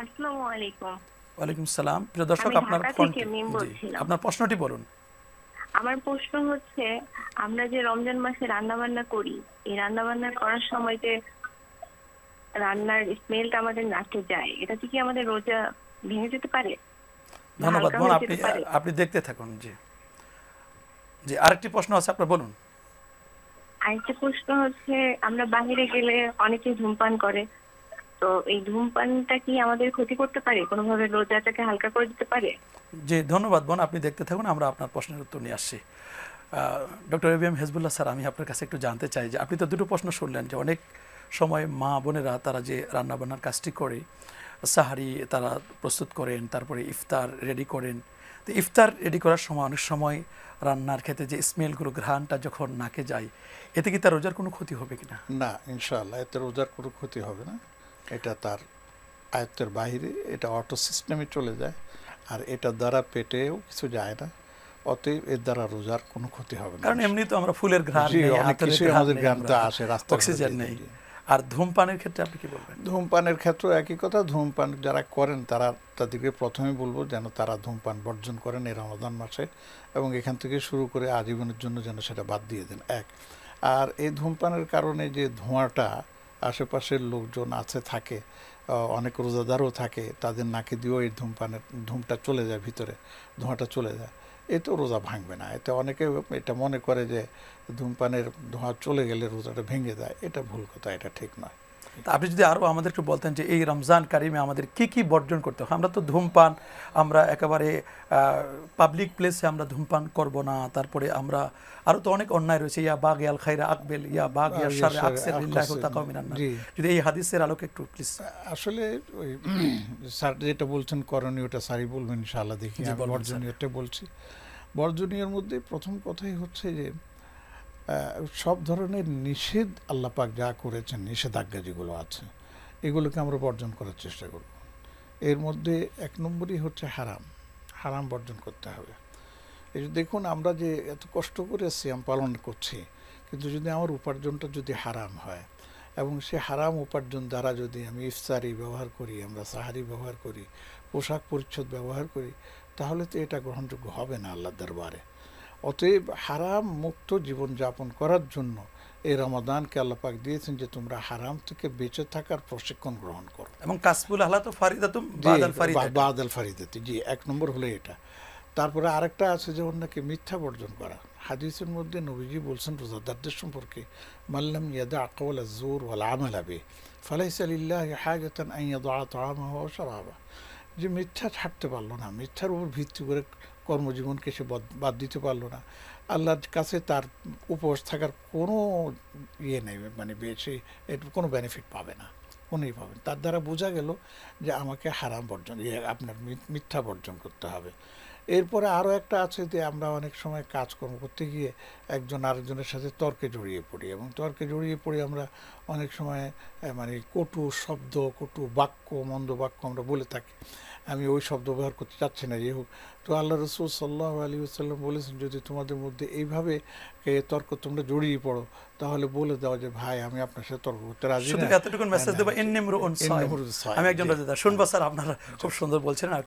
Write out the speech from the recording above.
আসসালামু আলাইকুম। ওয়ালাইকুম সালাম। প্রিয় দর্শক, আমি আপনার ঢাকা থেকে ফোনটি, মিম জি, বলছিলাম। আপনার প্রশ্নটি বলুন। আমার প্রশ্ন হচ্ছে, আমরা যে রমজান মাসে রান্না বান্না করি, এই রান্না বান্না করার সময় যে রান্নার স্মেলটা আমাদের নাকে যায়, এটাতে কি আমাদের রোজা ভেঙে যেতে পারে বা ধন্যবাদ হালকা বোন, হয়ে আপনি যেতে পারে? আপনি দেখতে থাকুন। জি জি, আরেকটি প্রশ্ন আছে, আপনার বলুন। আরেকটা প্রশ্ন হচ্ছে, আমরা বাহিরে গেলে অনেকে ধূমপান করে, তো এই ধূমপানটা কি আমাদের ক্ষতি করতে পারে, কোনোভাবে রোজাটাকে হালকা করে দিতে পারে? জি ধন্যবাদ বোন, আপনি দেখতে থাকুন, আমরা আপনার প্রশ্নের উত্তর নিয়ে আসছি। ডক্টর এবিএম হেজবুল্লাহ স্যার, আমি আপনার কাছে একটু জানতে চাই যে আপনি তো দুটো প্রশ্ন শুনলেন, যে অনেক সময় মা বোনেরা তারা যে রান্নাবান্নার কাজটি করে, সাহারি তারা প্রস্তুত করেন, তারপরে ইফতার রেডি করেন। তো ইফতার রেডি করার সময় অনেক সময় রান্নার ক্ষেত্রে যে স্মেলগুলো, ঘ্রাণটা যখন নাকে যায়, এতে কি তার রোজার কোনো ক্ষতি হবে কিনা? না, ইনশাআল্লাহ এতে রোজার কোনো ক্ষতি হবে না। এটা তার আয়ত্তের বাইরে, এটা অটো সিস্টেমে চলে যায়, আর এটার দ্বারা পেটেও কিছু যায় না। অতএব এর দ্বারা রোজার কোনো ক্ষতি হবে না। কারণ এমনি তো আমরা ফুলের ঘ্রাণ জি, নেই, অনেক আতরের কিছুই ঘ্রাণ আমাদের নেই, ঘ্রাণটা আমরা আসে রাস্তার অক্সিজেন ভেতর নেই। দিয়ে। আর ধূমপানের ক্ষেত্রে আপনি কি বলবেন? ধূমপানের ক্ষেত্রেও একই কথা। ধূমপান যারা করেন তাদেরকে প্রথমে বলবো যেন তারা ধূমপান বর্জন করেন এই রমাদান মাসে, এবং এখান থেকে শুরু করে আজীবনের জন্য যেন সেটা বাদ দিয়ে দেন। এক, আর এই ধূমপানের কারণে যে ধোঁয়াটা আশেপাশের লোকজন আছে থাকে, অনেক রোজাদারও থাকে, তাদের নাকে দিয়েও এই ধূমটা চলে যায় ভিতরে, ধোঁয়াটা চলে যায়। এতেও রোজা ভাঙবে না। এতে অনেকে এটা মনে করে যে ধূমপানের ধোঁয়া চলে গেলে রোজাটা ভেঙে যায়। এটা ভুল কথা, এটা ঠিক নয়। তা আপনি যদি আরও আমাদের একটু বলতেন যে এই রমজান কারিমে আমাদের কি কি বর্জন করতে হবে। আমরা তো ধূমপান, আমরা একেবারে পাবলিক প্লেসে আমরা ধূমপান করব না, তারপরে আমরা আরও তো অনেক অন্যায় রয়েছে, ইয়া বাগ ইয়াল খাইরা আকবেল, ইয়া বাগ ইয়া শারে আকসের লিল্লাহি ওয়া তাকাও মিনান নার। জি, যদি এই হাদিসের আলোকে একটু প্লিজ। আসলে ওই স্যার যেটা বলছেন করণীয়টা স্যারই বলবেন ইনশাআল্লাহ। দেখি জি আমি বলবেন স্যার। বর্জনীয়টা বলছি। বর্জনীয়র মধ্যে প্রথম কথাই হচ্ছে যে সব ধরনের নিষেধ আল্লাহ পাক যা করেছেন, নিষেধাজ্ঞা যেগুলো আছে, এগুলোকে আমরা বর্জন করার চেষ্টা করব। এর মধ্যে এক নম্বরই হচ্ছে হারাম। হারাম বর্জন করতে হবে। এই যে দেখুন, আমরা যে এত কষ্ট করে সিয়াম পালন করছি, কিন্তু যদি আমার উপার্জনটা যদি হারাম হয়, এবং সে হারাম উপার্জন দ্বারা যদি আমি ইফতারি ব্যবহার করি, আমরা সাহারি ব্যবহার করি, পোশাক পরিচ্ছদ ব্যবহার করি, তাহলে তো এটা গ্রহণযোগ্য হবে না আল্লাহর দরবারে। অতএব হারাম মুক্ত জীবনযাপন করার জন্য এই রমাদানকে আল্লাহ পাক দিয়েছেন যে তোমরা হারাম থেকে বেঁচে থাকার প্রশিক্ষণ গ্রহণ করো। এবং কাসবুল আহলাতু ফারিদাতুম বাদাল ফারিদাত। বাদাল ফারিদাতি, জি, এক নম্বর হলো এটা। তারপরে আরেকটা আছে যেমন নাকি মিথ্যা বর্জন করা। হাদিসের মধ্যে নবীজি বলছেন রোজাদারদের সম্পর্কে, মাল্লাম ইয়াদা আকাওয়াল আয-যুর ওয়াল আমালা বিহি ফালাইসা লিল্লাহি হাজাতান আন ইয়াদা তাআমাহু ওয়া শারাবাহু। যে মিথ্যা ছাড়তে পারলো না, মিথ্যার উপর ভিত্তি করে কর্মজীবনকে সে বাদ দিতে পারলো না, আল্লাহর কাছে তার উপবাস থাকার কোনো ইয়ে নেই, মানে বেশি এর কোনো বেনিফিট পাবে না, কোনোই পাবে না। তার দ্বারা বোঝা গেল যে আমাকে হারাম বর্জন, আপনার মিথ্যা বর্জন করতে হবে। এরপরে আরও একটা আছে যে আমরা অনেক সময় কাজকর্ম করতে গিয়ে একজন আরেকজনের সাথে তর্কে জড়িয়ে পড়ি, এবং তর্কে জড়িয়ে পড়ে আমরা অনেক সময় মানে কটু শব্দ, কটু বাক্য, মন্দ বাক্য আমরা বলে থাকি। আমি ওই শব্দ ব্যবহার করতে চাচ্ছি না, যে হোক। তো আল্লাহ রসুল সাল্লাল্লাহু আলাইহি ওয়াসাল্লাম বলেছেন, যদি তোমাদের মধ্যে এইভাবে তর্ক তোমরা জড়িয়ে পড়ো, তাহলে বলে দাও যে ভাই আমি আপনার সাথে তর্ক করতে রাজি শুধু না। এতটুকু মেসেজ দেব, ইন্নিমরুউন সাইম, আমি একজন রোজাদার। শুনবো স্যার, আপনারা খুব সুন্দর বলছেন। আর